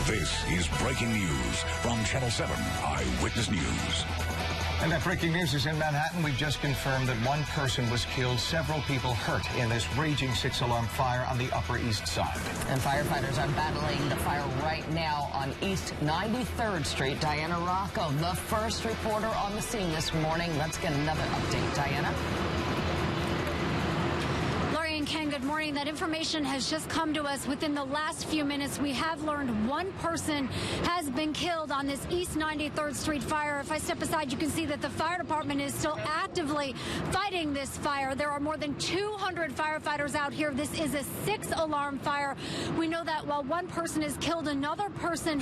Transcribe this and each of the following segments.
This is breaking news from Channel 7 Eyewitness News. And that breaking news is in Manhattan. We've just confirmed that one person was killed, several people hurt in this raging 6-alarm fire on the Upper East Side. And firefighters are battling the fire right now on East 93rd Street. Diana Rocco, the first reporter on the scene this morning. Let's get another update. Diana? And Ken, good morning. That information has just come to us within the last few minutes. We have learned one person has been killed on this East 93rd Street fire. If I step aside, you can see that the fire department is still actively fighting this fire. There are more than 200 firefighters out here. This is a 6-alarm fire. We know that while one person is killed, another person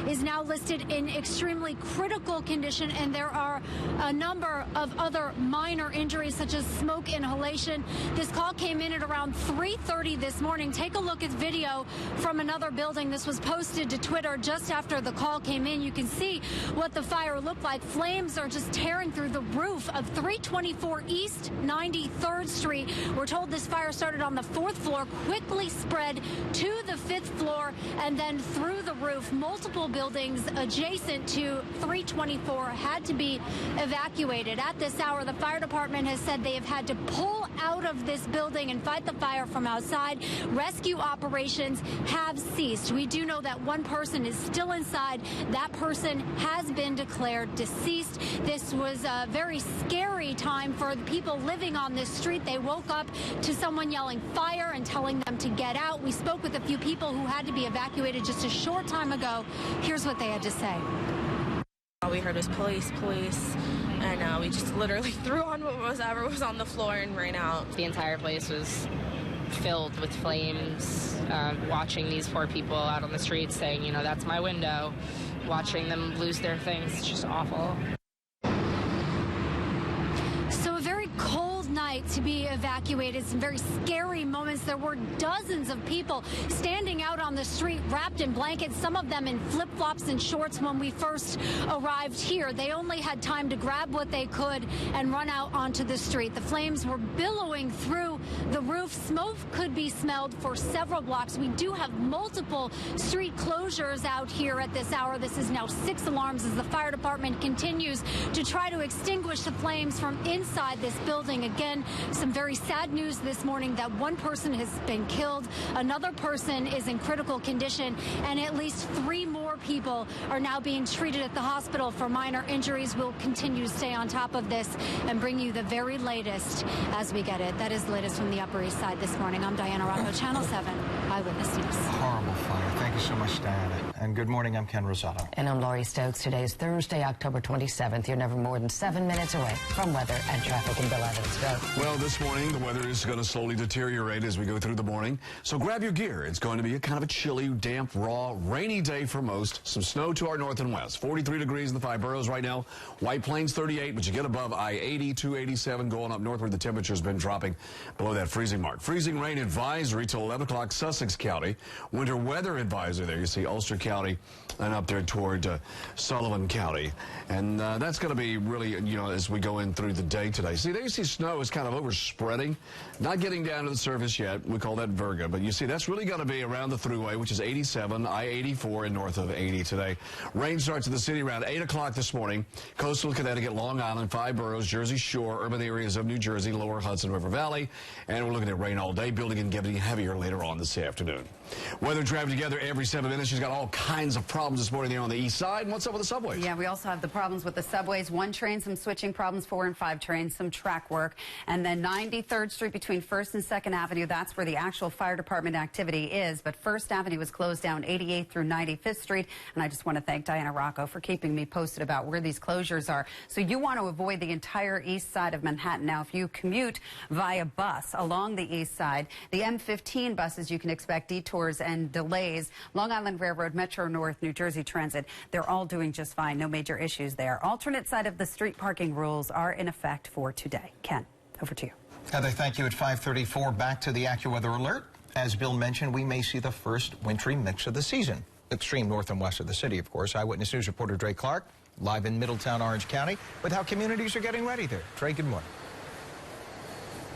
is now listed in extremely critical condition, and there are a number of other minor injuries such as smoke inhalation. This call came in at around 3:30 this morning. Take a look at video from another building. This was posted to Twitter just after the call came in. You can see what the fire looked like. Flames are just tearing through the roof of 324 East 93rd Street. We're told this fire started on the 4th floor, quickly spread to the 5th floor, and then through the roof. Multiple buildings adjacent to 324 had to be evacuated. At this hour, the fire department has said they have had to pull out of this building and fight the fire from outside. Rescue operations have ceased. We do know that one person is still inside. That person has been declared deceased. This was a very scary time for the people living on this street. They woke up to someone yelling fire and telling them to get out. We spoke with a few people who had to be evacuated just a short time ago. Here's what they had to say. All we heard was police, police. And we just literally threw on whatever was on the floor and ran out. The entire place was filled with flames, watching these poor people out on the streets saying, you know, that's my window, watching them lose their things. It's just awful. So a very cold night to be evacuated. Some very scary moments. There were dozens of people standing out on the street wrapped in blankets, some of them in flip-flops and shorts when we first arrived here. They only had time to grab what they could and run out onto the street. The flames were billowing through the roof. Smoke could be smelled for several blocks. We do have multiple street closures out here at this hour. This is now 6 alarms as the fire department continues to try to extinguish the flames from inside this building. Again, some very sad news this morning that one person has been killed, another person is in critical condition, and at least 3 more people are now being treated at the hospital for minor injuries. We'll continue to stay on top of this and bring you the very latest as we get it. That is the latest from the Upper East Side this morning. I'm Diana Rocco, Channel 7 Eyewitness News. Horrible fire. Thank you so much, Diana. And good morning. I'm Ken Rosado. And I'm Laurie Stokes. Today is Thursday, October 27th. You're never more than 7 minutes away from weather and traffic. And Bill Evans, go. Well, this morning, the weather is going to slowly deteriorate as we go through the morning. So grab your gear. It's going to be a kind of a chilly, damp, raw, rainy day for most. Some snow to our north and west. 43 degrees in the 5 boroughs right now. White Plains 38, but you get above I-80, 287 going up northward. The temperature's been dropping below that freezing mark. Freezing rain advisory till 11 o'clock, Sussex County. Winter weather advisory there. You see Ulster County and up there toward Sullivan County. And that's going to be really, you know, as we go in through the day today. See, there you see snow is kind of overspreading, not getting down to the surface yet. We call that Virga. But you see, that's really going to be around the thruway, which is 87, I-84, and north of 80 today. Rain starts in the city around 8 o'clock this morning. Coastal Connecticut, Long Island, 5 boroughs, Jersey Shore, urban areas of New Jersey, lower Hudson River Valley. And we're looking at rain all day, building and getting heavier later on this afternoon. Weather traffic together every 7 minutes. She's got all kinds of problems this morning there on the east side. And what's up with the subways? Yeah, we also have the problems with the subways. 1 train, some switching problems, 4 and 5 trains, some track work. And then 93rd Street between 1st and 2nd Avenue, that's where the actual fire department activity is. But 1st Avenue is closed down 88th through 95th Street. And I just want to thank Diana Rocco for keeping me posted about where these closures are. So you want to avoid the entire east side of Manhattan. Now, if you commute via bus along the east side, the M15 buses, you can expect detours and delays. Long Island Railroad, Metro North, New Jersey Transit, they're all doing just fine. No major issues there. Alternate side of the street parking rules are in effect for today. Ken, over to you. Heather, thank you. At 5:34, back to the AccuWeather alert. As Bill mentioned, we may see the first wintry mix of the season. Extreme north and west of the city, of course. Eyewitness News reporter Dre Clark, live in Middletown, Orange County, with how communities are getting ready there. Dre, good morning.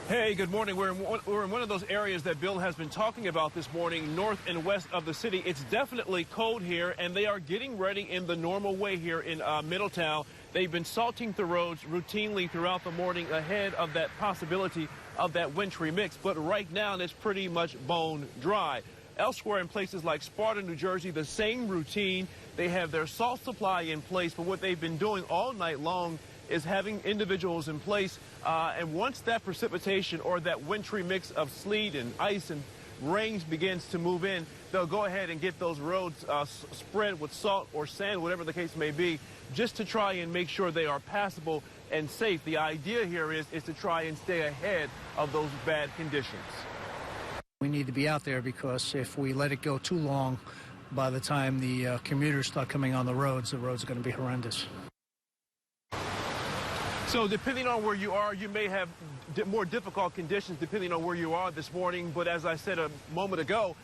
Hey, good morning. We're in one of those areas that Bill has been talking about this morning, north and west of the city. It's definitely cold here, and they are getting ready in the normal way here in Middletown. They've been salting the roads routinely throughout the morning ahead of that possibility of that wintry mix. But right now, it's pretty much bone dry. Elsewhere in places like Sparta, New Jersey, the same routine. They have their salt supply in place, but what they've been doing all night long is having individuals in place, and once that precipitation or that wintry mix of sleet and ice and rains begins to move in, they'll go ahead and get those roads spread with salt or sand, whatever the case may be, just to try and make sure they are passable and safe. The idea here is to try and stay ahead of those bad conditions. We need to be out there because if we let it go too long, by the time the commuters start coming on the roads are going to be horrendous. So depending on where you are, you may have more difficult conditions depending on where you are this morning. But as I said a moment ago,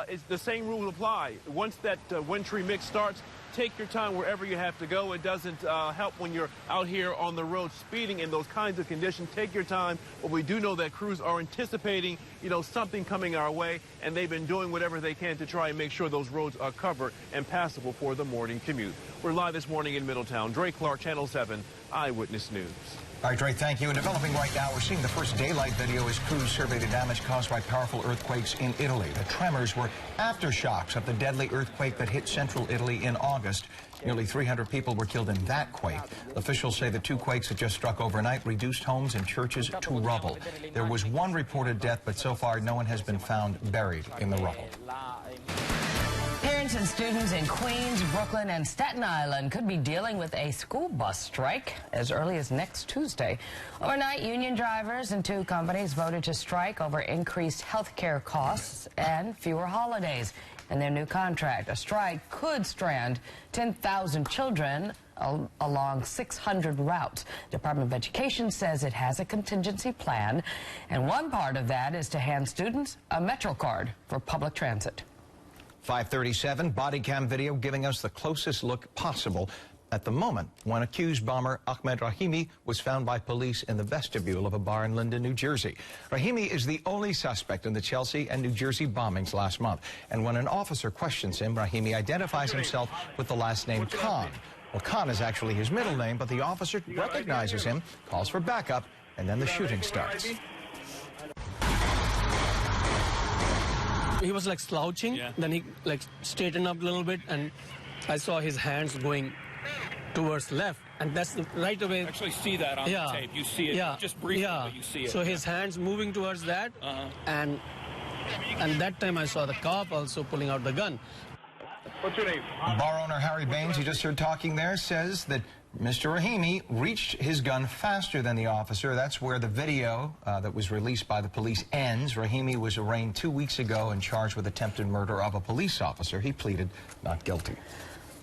it's the same rules apply. Once that wintry mix starts, take your time wherever you have to go. It doesn't help when you're out here on the road speeding in those kinds of conditions. Take your time. But we do know that crews are anticipating, something coming our way, and they've been doing whatever they can to try and make sure those roads are covered and passable for the morning commute. We're live this morning in Middletown. Dre Clark, Channel 7 Eyewitness News. All right, Dre, thank you. And developing right now, we're seeing the first daylight video as crews survey the damage caused by powerful earthquakes in Italy. The tremors were aftershocks of the deadly earthquake that hit central Italy in August. Nearly 300 people were killed in that quake. Officials say the two quakes that just struck overnight reduced homes and churches to rubble. There was one reported death, but so far no one has been found buried in the rubble. Parents and students in Queens, Brooklyn, and Staten Island could be dealing with a school bus strike as early as next Tuesday. Overnight, union drivers and two companies voted to strike over increased health care costs and fewer holidays in their new contract. A strike could strand 10,000 children along 600 routes. Department of Education says it has a contingency plan, and one part of that is to hand students a Metro card for public transit. 5:37, body cam video giving us the closest look possible at the moment when accused bomber Ahmed Rahimi was found by police in the vestibule of a bar in Linden, New Jersey. Rahimi is the only suspect in the Chelsea and New Jersey bombings last month. And when an officer questions him, Rahimi identifies himself with the last name Khan. Well, Khan is actually his middle name, but the officer recognizes him, calls for backup, and then the shooting starts. He was like slouching, then he like straightened up a little bit, and I saw his hands going towards left, and that's the right away. Actually see that on the tape. You see it just briefly, but you see it. So his hands moving towards that, and that time I saw the cop also pulling out the gun. What's your name? Bar owner Harry Baines, you just heard talking there, says that Mr. Rahimi reached his gun faster than the officer. That's where the video that was released by the police ends. Rahimi was arraigned 2 weeks ago and charged with attempted murder of a police officer. He pleaded not guilty.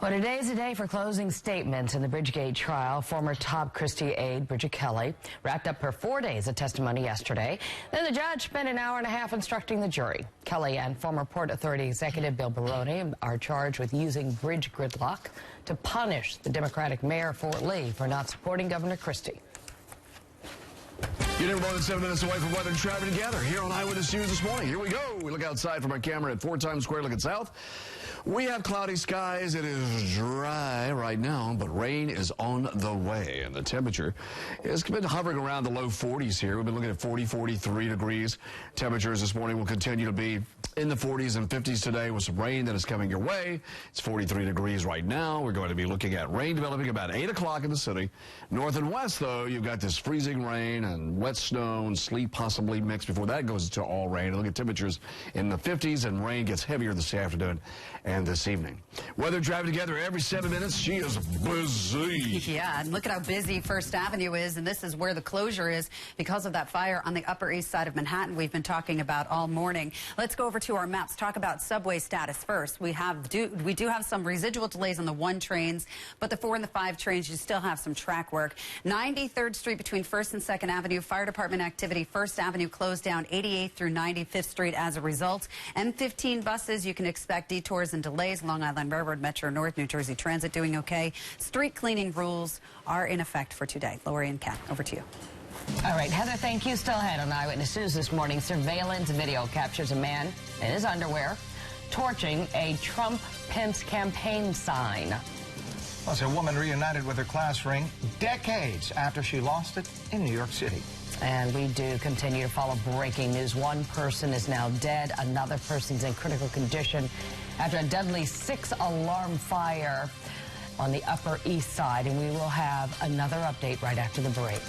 Well, today is a day for closing statements in the Bridgegate trial. Former top Christie aide Bridget Kelly wrapped up her 4 days of testimony yesterday. Then the judge spent an hour and a half instructing the jury. Kelly and former Port Authority executive Bill Baroni are charged with using bridge gridlock to punish the Democratic mayor of Fort Lee for not supporting Governor Christie. You're never more than 7 minutes away from weather and traffic together here on Eyewitness News this morning. Here we go. We look outside from our camera at 4 Times Square looking south. We have cloudy skies. It is dry right now, but rain is on the way, and the temperature has been hovering around the low 40s here. We've been looking at 40, 43 degrees. Temperatures this morning will continue to be in the 40s and 50s today with some rain that is coming your way. It's 43 degrees right now. We're going to be looking at rain developing about 8 o'clock in the city. North and west, though, you've got this freezing rain and wet snow and sleet possibly mixed before that goes to all rain. And look at temperatures in the 50s, and rain gets heavier this afternoon and this evening. Weather driving together every 7 minutes. She is busy. Yeah, and look at how busy First Avenue is, and this is where the closure is because of that fire on the Upper East Side of Manhattan we've been talking about all morning. Let's go over to our maps, talk about subway status first. We do have some residual delays on the 1 trains, but the 4 and the 5 trains, you still have some track work. 93rd Street between 1st and 2nd Avenue, fire department activity. 1st Avenue closed down 88th through 95th Street as a result. M15 buses, you can expect detours and delays. Long Island Railroad, Metro North, New Jersey Transit doing okay. Street cleaning rules are in effect for today. Lori and Kat, over to you. All right, Heather, thank you. Still ahead on Eyewitness News this morning. Surveillance video captures a man in his underwear torching a Trump-Pence campaign sign. Plus, a woman reunited with her class ring decades after she lost it in New York City. And we do continue to follow breaking news. One person is now dead. Another person's in critical condition after a deadly 6-alarm fire on the Upper East Side. And we will have another update right after the break.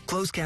Closed